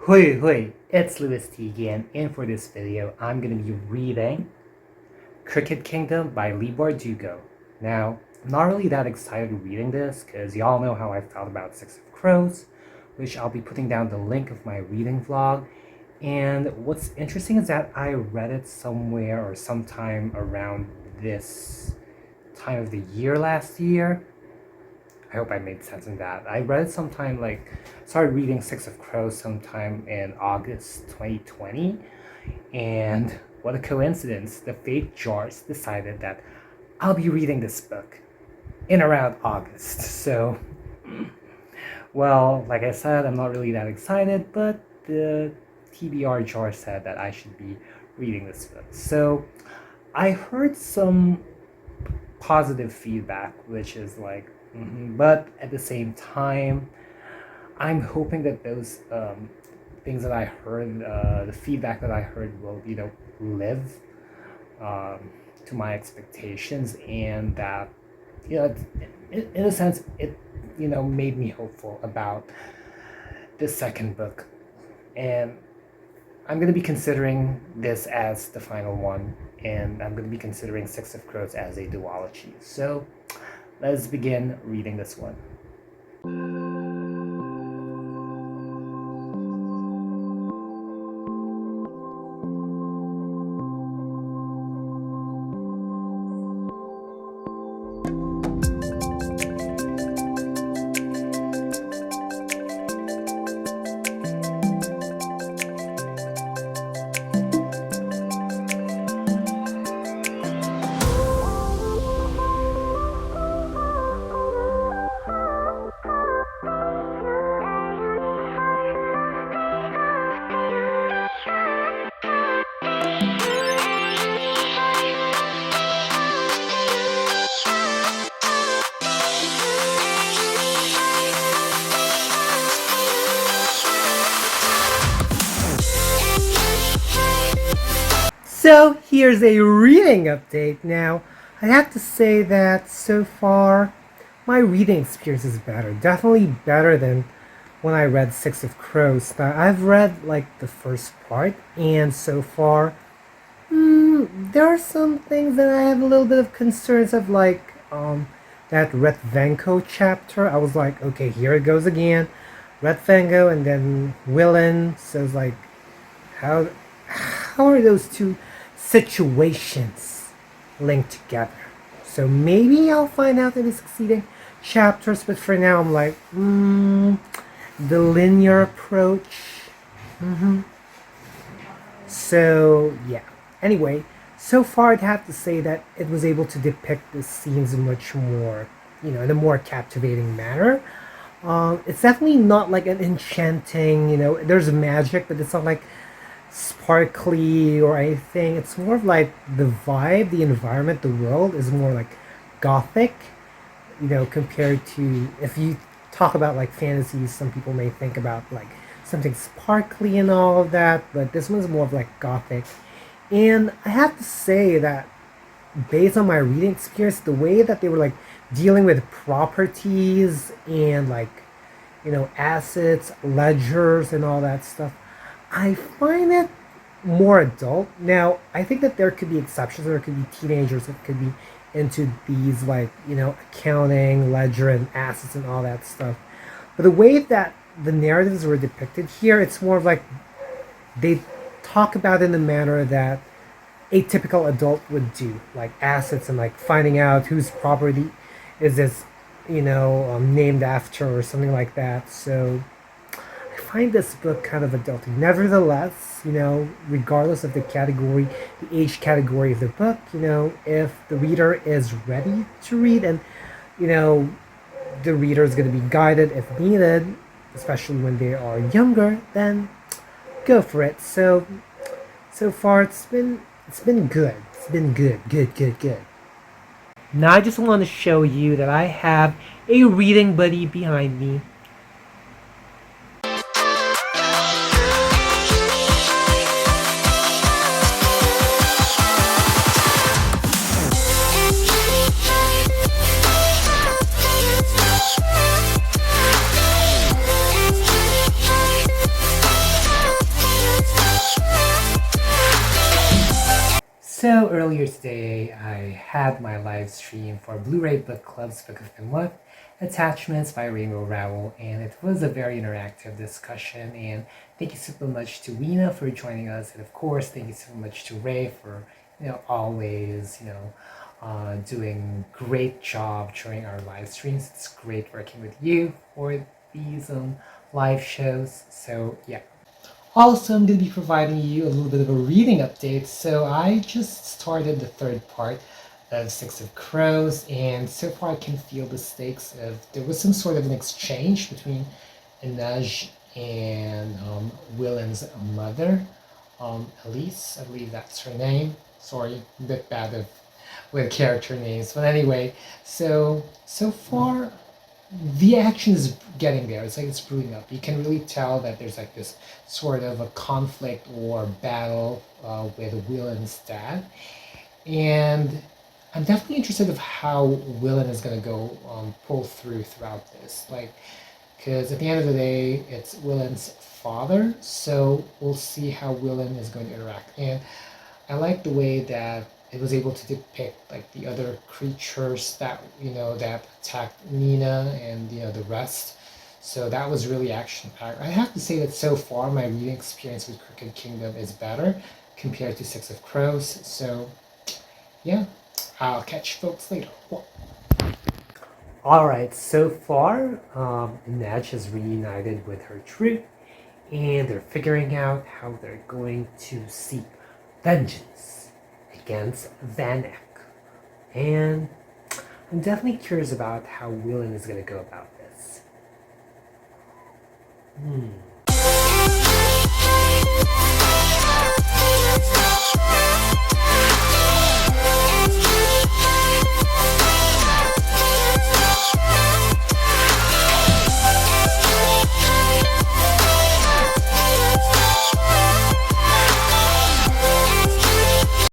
Hui, it's louisity again, and for this video, I'm going to be reading Cricket Kingdom by Leigh Bardugo. Now, I'm not really that excited reading this, because y'all know how I felt about Six of Crows, which I'll be putting down the link of my reading vlog. And what's interesting is that I read it somewhere or sometime around this time of the year last year. I hope I made sense in that. I read it sometime, started reading Six of Crows sometime in August 2020. And what a coincidence, the fate jars decided that I'll be reading this book in around August. So, well, like I said, I'm not really that excited, but the TBR jar said that I should be reading this book. So, I heard some positive feedback, which is like, but at the same time, I'm hoping that those things that I heard, the feedback that I heard will, live to my expectations, and that, in a sense, it, made me hopeful about the second book. And I'm going to be considering this as the final one, and I'm going to be considering Six of Crows as a duology. So, let's begin reading this one. So here's a reading update. Now, I have to say that so far, my reading experience is better. Definitely better than when I read Six of Crows. Now, I've read the first part, and so far, there are some things that I have a little bit of concerns of, that Retvenko chapter. I was like, okay, here it goes again. Retvenko and then Willen. So it's like, how are those two situations linked together? So maybe I'll find out in the succeeding chapters, but for now I'm like, the linear approach. So yeah. Anyway, so far I'd have to say that it was able to depict the scenes much more, in a more captivating manner. It's definitely not like an enchanting, there's magic, but it's not like sparkly or anything. It's more of like the vibe, the environment, the world is more like gothic, compared to, if you talk about like fantasies, some people may think about like something sparkly and all of that, but this one's more of like gothic. And I have to say that based on my reading experience, the way that they were like dealing with properties and assets, ledgers and all that stuff, I find it more adult. Now, I think that there could be exceptions. There could be teenagers that could be into these accounting, ledger, and assets and all that stuff. But the way that the narratives were depicted here, it's more of like they talk about it in the manner that a typical adult would do, like assets and like finding out whose property is this, named after or something like that. So I find this book kind of adulty. Nevertheless, regardless of the category, the age category of the book, if the reader is ready to read and, the reader is going to be guided if needed, especially when they are younger, then go for it. So far it's been good. It's been good. Now I just want to show you that I have a reading buddy behind me. So earlier today, I had my live stream for BLouRay Book Club's Book of the Month, Attachments by Rowell, and it was a very interactive discussion. And thank you so much to Weena for joining us, and of course, thank you so much to Ray for always doing great job during our live streams. It's great working with you for these live shows. So yeah. Also, I'm going to be providing you a little bit of a reading update. So I just started the third part of Six of Crows, and so far I can feel the stakes of there was some sort of an exchange between Inej and Willen's mother, Elise, I believe that's her name. Sorry, a bit bad with character names, but anyway, so far the action is getting there. It's like it's brewing up. You can really tell that there's like this sort of a conflict or battle with Willen's dad, and I'm definitely interested of how Willen is going to go pull throughout this. Like, because at the end of the day, it's Willen's father, so we'll see how Willen is going to interact. And I like the way that it was able to depict like the other creatures that that attacked Nina and the rest. So that was really action packed. I have to say that so far my reading experience with Crooked Kingdom is better compared to Six of Crows. So yeah, I'll catch you folks later. Alright, so far Inej has reunited with her troop, and they're figuring out how they're going to seek vengeance against Van Eck. And I'm definitely curious about how Willen is going to go about this.